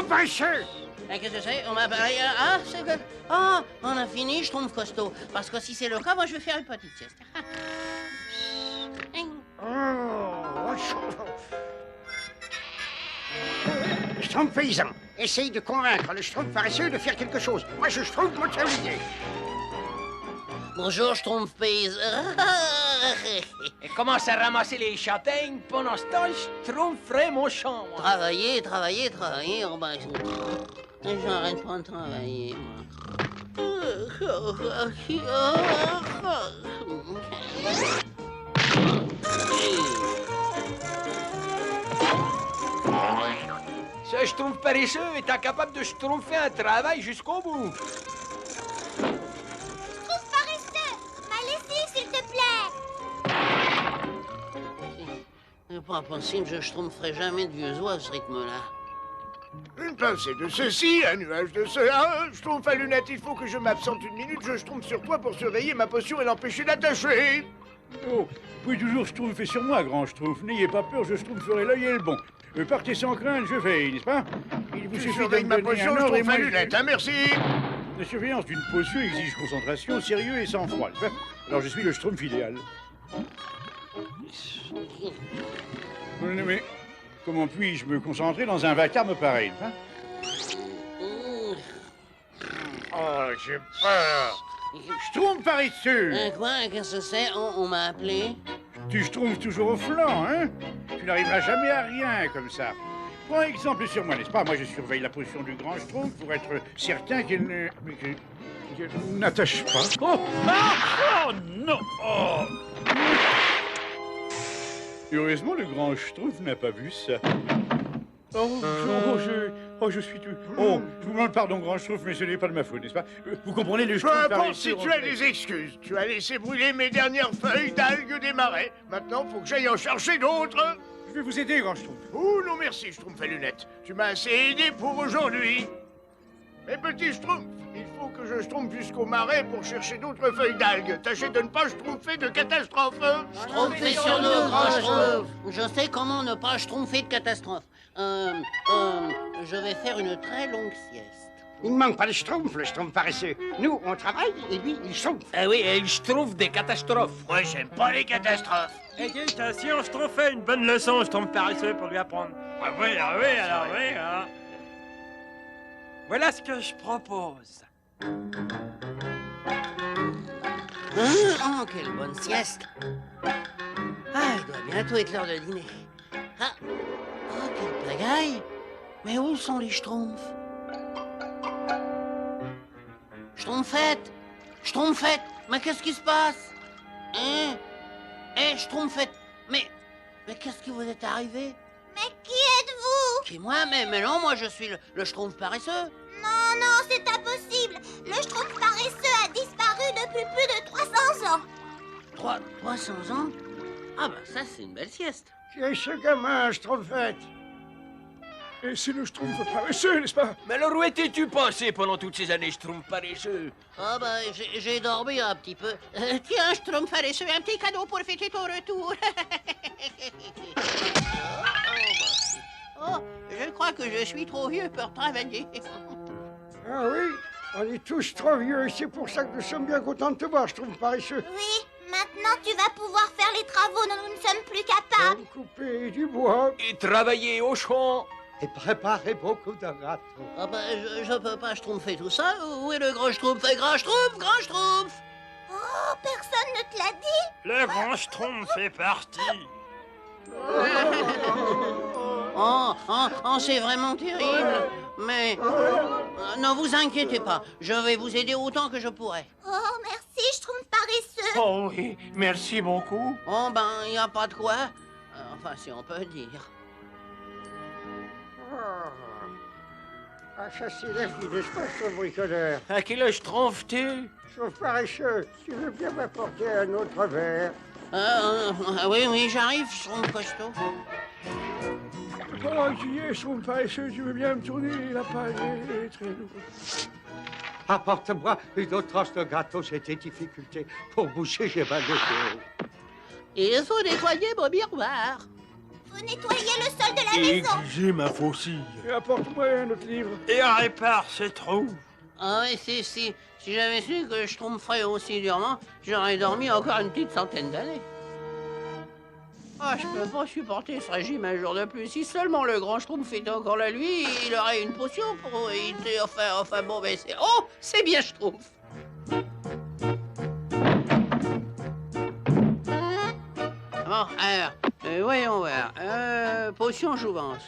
Schtroumpf paresseux! Qu'est-ce que c'est? On m'a parlé... Ah, c'est que... Oh, on a fini, Schtroumpf costaud. Parce que si c'est le cas, moi, je vais faire une petite sieste. Schtroumpf paysan, essaye de convaincre le Schtroumpf paresseux de faire quelque chose. Moi, je Schtroumpf motorier. Bonjour, Schtroumpf paysan. Et commence à ramasser les châtaignes. Pendant ce temps, je tromperai mon champ, moi. Travailler. Oh, ben, j'arrête pas de travailler, moi. Ce schtroumpf paresseux est incapable de schtroumpfer un travail jusqu'au bout. Schtroumpf paresseux, ma lessive, s'il te plaît. C'est pas possible, je schtroumpferai jamais de vieux oies à ce rythme-là. Une pincée de ceci, un nuage de cela. Schtroumpf à lunettes, il faut que je m'absente une minute. Je schtroumpf sur toi pour surveiller ma potion et l'empêcher d'attacher. Oh, vous pouvez toujours schtroumpfer sur moi, grand schtroumpf. N'ayez pas peur, je schtroumpferai l'œil et le bon. Partez sans crainte, je veille, n'est-ce pas? Il vous Tu suffit de surveilles me ma donner potion, un ordre et Schtroumpf moi... à lunettes, hein, merci. La surveillance d'une potion exige concentration, sérieux et sang-froid, n'est-ce pas? Alors je suis le schtroumpf idéal. Mais comment puis-je me concentrer dans un vacarme pareil, hein? Oh, j'ai peur. Schtroumpf paresseux! Quoi? Qu'est-ce que c'est? On m'a appelé? Tu schtroumpfes toujours au flanc, hein? Tu n'arriveras jamais à rien comme ça. Prends exemple sur moi, n'est-ce pas? Moi, je surveille la potion du grand schtroumpf pour être certain qu'elle ne... qu'elle n'attache pas. Oh! Ah! Oh non! Oh! Heureusement, le grand schtroumpf n'a pas vu ça. Je suis tout... Oh, je vous demande pardon, grand schtroumpf, mais ce n'est pas de ma faute, n'est-ce pas? Vous comprenez, le Peu schtroumpf importe paresseux... si tu as des excuses. Tu as laissé brûler mes dernières feuilles d'algues des marais. Maintenant, faut que j'aille en chercher d'autres. Je vais vous aider, grand schtroumpf. Oh non merci, Schtroumpf à lunettes. Tu m'as assez aidé pour aujourd'hui. Mais petit Schtroumpf, il faut que je schtroumpfe jusqu'au marais pour chercher d'autres feuilles d'algues. Tâchez de ne pas schtroumpfer de catastrophe. Schtroumpfez sur nous, grand Schtroumpf. Je sais comment ne pas schtroumpfer de catastrophe. Je vais faire une très longue sieste. Il ne manque pas de Schtroumpf, le Schtroumpf paresseux. Nous, on travaille et lui, il Schtroumpf. Ah oui, et je trouve des catastrophes. Moi, j'aime pas les catastrophes. Attention, je t'en fais une bonne leçon, je tombe paresseux pour lui apprendre. Ah oui, alors oui, hein. Voilà ce que je propose. Oh, quelle bonne sieste. Ah, il doit bientôt être l'heure de dîner. Ah, oh, quelle pagaille. Mais où sont les schtroumpfs? Schtroumpfette, mais qu'est-ce qui se passe? Hein? Schtroumpfette, mais qu'est-ce qui vous est arrivé? Mais qui êtes-vous? Qui, moi? Mais non, moi je suis le schtroumpf paresseux. Non, c'est impossible. Le Schtroumpf paresseux a disparu depuis plus de 300 ans. 300 ans? Ah bah ça c'est une belle sieste. Qui est ce gamin, Schtroumpfette? Et c'est le schtroumpf paresseux, n'est-ce pas? Mais alors où étais-tu passé pendant toutes ces années, schtroumpf paresseux? Ah bah j'ai dormi un petit peu. Tiens, schtroumpf paresseux, un petit cadeau pour fêter ton retour. Oh, je crois que je suis trop vieux pour travailler. Ah oui, on est tous trop vieux et c'est pour ça que nous sommes bien contents de te voir, Schtroumpf paresseux. Oui, maintenant tu vas pouvoir faire les travaux dont nous ne sommes plus capables. Comme couper du bois. Et travailler au champ. Et préparer beaucoup de gâteaux. Ah bah je peux pas schtroumpfer tout ça. Où est le grand schtroumpf? Grand schtroumpf! Oh, personne ne te l'a dit? Le grand schtroumpf est parti. Oh, c'est vraiment terrible. Mais ne vous inquiétez pas, je vais vous aider autant que je pourrai. Oh, merci, Schtroumpf paresseux. Oh oui, merci beaucoup. Oh ben, y a pas de quoi. Enfin, si on peut dire. Ah, ça c'est la vie, n'est-ce pas, ce bricoleur? À quel âge schtroumpfes-tu? Schtroumpf paresseux, tu veux bien m'apporter un autre verre? Oui, j'arrive, Schtroumpf costaud. Oh, j'y ai, Schtroumpf paresseux, tu veux bien me tourner la paille est très lourde. Apporte-moi une autre tranche de gâteau, j'ai des difficultés. Pour boucher, j'ai mal au dos. Il faut nettoyer mon miroir. faut nettoyer le sol de la maison. Exigez ma faucille. Et apporte-moi un autre livre. Et répare ces trous. Ah oui, si j'avais su que je tromperais aussi durement, j'aurais dormi encore une petite centaine d'années. Ah, je peux pas supporter ce régime un jour de plus. Si seulement le grand Schtroumpf était encore là, lui, il aurait une potion pour éviter... Enfin bon, mais c'est... Oh, c'est bien Schtroumpf. Bon, alors, voyons voir. Potion jouvence.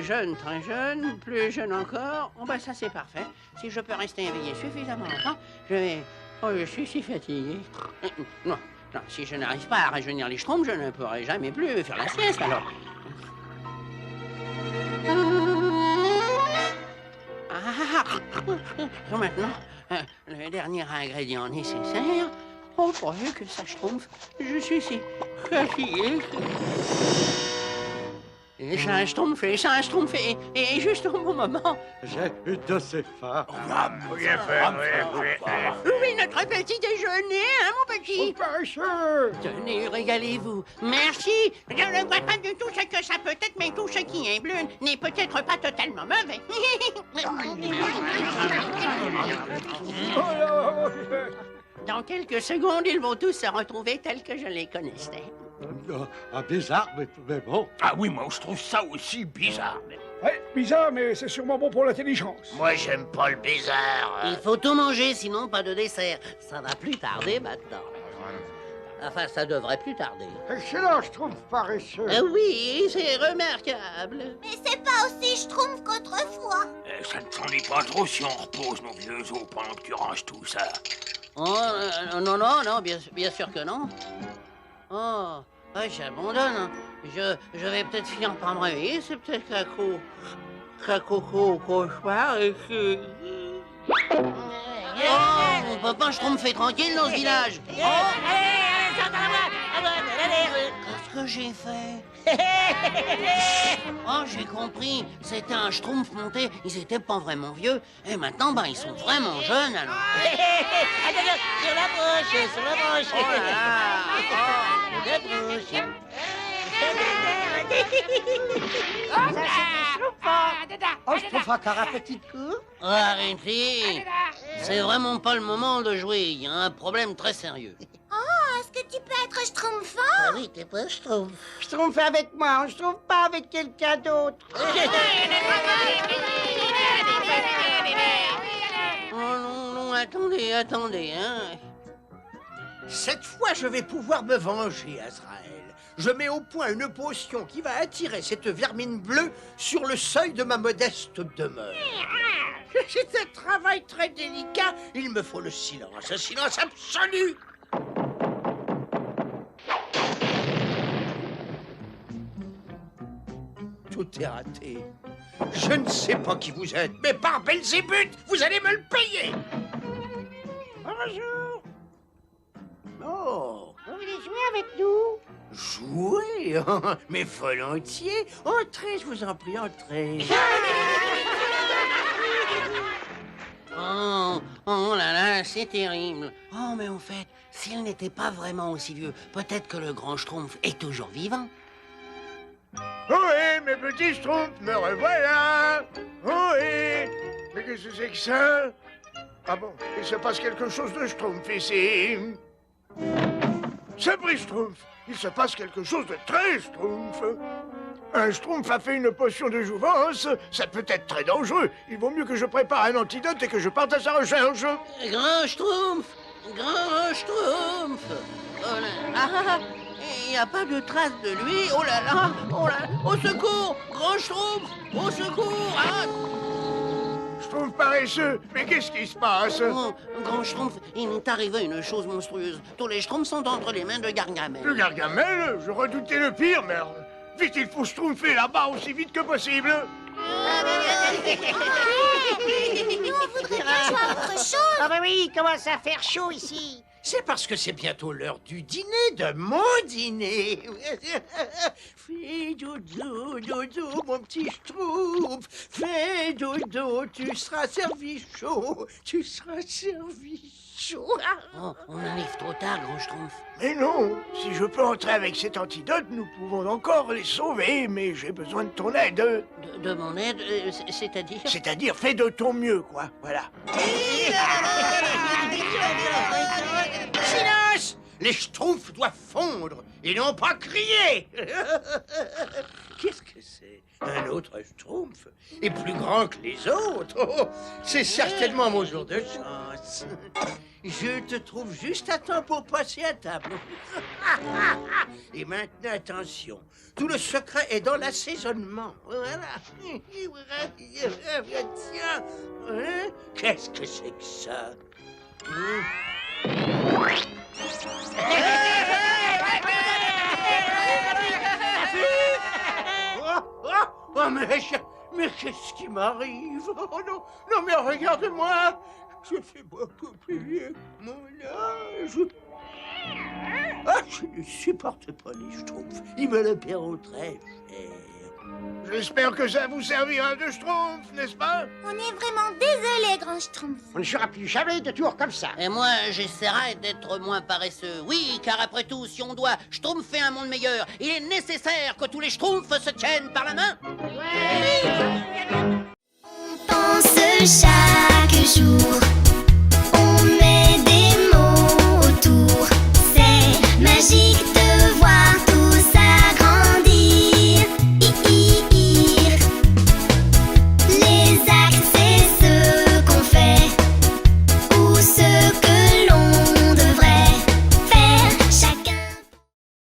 Jeune, très jeune, plus jeune encore. Oh, bah ça c'est parfait. Si je peux rester éveillé suffisamment longtemps, je vais... Oh, je suis si fatigué. Non, si je n'arrive pas à rajeunir les Schtroumpfs, je ne pourrai jamais plus faire la sieste, alors. Maintenant, le dernier ingrédient nécessaire. Oh, pourvu que ça Schtroumpf, je suis si fatigué. Et ça un Schtroumpf, et juste au bon moment. J'ai eu de ces faim. Bien fait, Oui, notre petit déjeuner, hein, mon petit? Paresseux! Tenez, régalez-vous. Merci. Je ne vois pas du tout ce que ça peut être, mais tout ce qui est bleu n'est peut-être pas totalement mauvais. Dans quelques secondes, ils vont tous se retrouver tels que je les connaissais. Bizarre, mais bon. Ah oui, moi je trouve ça aussi bizarre. Ouais, bizarre, mais c'est sûrement bon pour l'intelligence. Moi, j'aime pas le bizarre. Il faut tout manger, sinon pas de dessert. Ça va plus tarder maintenant. Enfin, ça devrait plus tarder. Excellent, je trouve paresseux. Oui, c'est remarquable. Mais c'est pas aussi Schtroumpf qu'autrefois. Ça ne s'en est pas trop si on repose nos vieux os pendant que tu ranges tout ça. Oh, non, bien sûr que non. Oh, ouais, j'abandonne. Je vais peut-être finir par me réveiller, c'est peut-être Caco cauchemar et que... Oh, mon papa, je me fait tranquille dans ce village. Qu'est-ce que j'ai fait? Oh, j'ai compris. C'était un Schtroumpf monté. Ils étaient pas vraiment vieux. Et maintenant, ben, ils sont vraiment jeunes, alors. Sur la broche. Oh là là. Sur la broche. Oh, je trouve encore un petit coup. Arrêtez. C'est vraiment pas le moment de jouer. Il y a un problème très sérieux. Oh, est-ce que tu peux être Schtroumpfant? Ah oui, t'es pas Schtroumpf. Je trouve avec moi, je trouve pas avec quelqu'un d'autre. Oh non, attendez, hein. Cette fois, je vais pouvoir me venger, Azrael. Je mets au point une potion qui va attirer cette vermine bleue sur le seuil de ma modeste demeure. C'est un travail très délicat. Il me faut le silence, un silence absolu. Tout est raté. Je ne sais pas qui vous êtes, mais par Belzébuth, vous allez me le payer. Bonjour. Oh. Vous voulez jouer avec nous? Jouer? Mais volontiers. Entrez, je vous en prie, entrez. Oh là là, c'est terrible. Oh, mais en fait, s'il n'était pas vraiment aussi vieux, peut-être que le grand Schtroumpf est toujours vivant. Ohé, mes petits Schtroumpfs, me revoilà. Ohé. Mais qu'est-ce que c'est que ça? Ah bon, il se passe quelque chose de Schtroumpf ici. Sabri Schtroumpf, il se passe quelque chose de très Schtroumpf. Un Schtroumpf a fait une potion de jouvence, ça peut être très dangereux. Il vaut mieux que je prépare un antidote et que je parte à sa recherche. Grand Schtroumpf! Grand Schtroumpf! Oh là, il n'y a pas de trace de lui. Oh là là! Oh là! Au secours! Grand Schtroumpf! Au secours! Ah! Schtroumpf paresseux, mais qu'est-ce qui se passe? Oh, Grand Schtroumpf, il m'est arrivé une chose monstrueuse. Tous les Schtroumpfs sont entre les mains de Gargamel. Le Gargamel? Je redoutais le pire, merde. Vite, il faut Schtroumpfer là-bas aussi vite que possible. Nous, on voudrait bien jouer à autre chose. Ah bah oui, il commence à faire chaud ici. C'est c'est parce que c'est bientôt l'heure du dîner, de mon dîner. Fais dodo, dodo, mon petit Schtroumpf. Fais dodo, tu seras servi chaud. Tu seras servi chaud. Oh, on arrive trop tard, grand Schtroumpf. Mais non, si je peux entrer avec cet antidote, nous pouvons encore les sauver, mais j'ai besoin de ton aide. De mon aide, c'est-à-dire? C'est-à-dire, fais de ton mieux, quoi. Voilà. Silence! Les Schtroumpfs doivent fondre et non pas crier. Qu'est-ce que c'est? Un autre Schtroumpf est plus grand que les autres. Oh, c'est certainement mon jour de chance. Je te trouve juste à temps pour passer à table. Et maintenant, attention. Tout le secret est dans l'assaisonnement. Voilà. Tiens. Hein? Qu'est-ce que c'est que ça? Oh, mais qu'est-ce qui m'arrive? Oh non, non, mais regarde-moi. Je fais beaucoup plus vieux que mon âge. Ah, je ne supporte pas les Schtroumpfs. Ils me le paieront très cher. J'espère que ça vous servira de Schtroumpf, n'est-ce pas? On est vraiment désolé, grand Schtroumpf. On ne fera plus jamais de tour comme ça. Et moi, j'essaierai d'être moins paresseux. Oui, car après tout, si on doit schtroumpfer un monde meilleur, il est nécessaire que tous les schtroumpfs se tiennent par la main. On pense chaque jour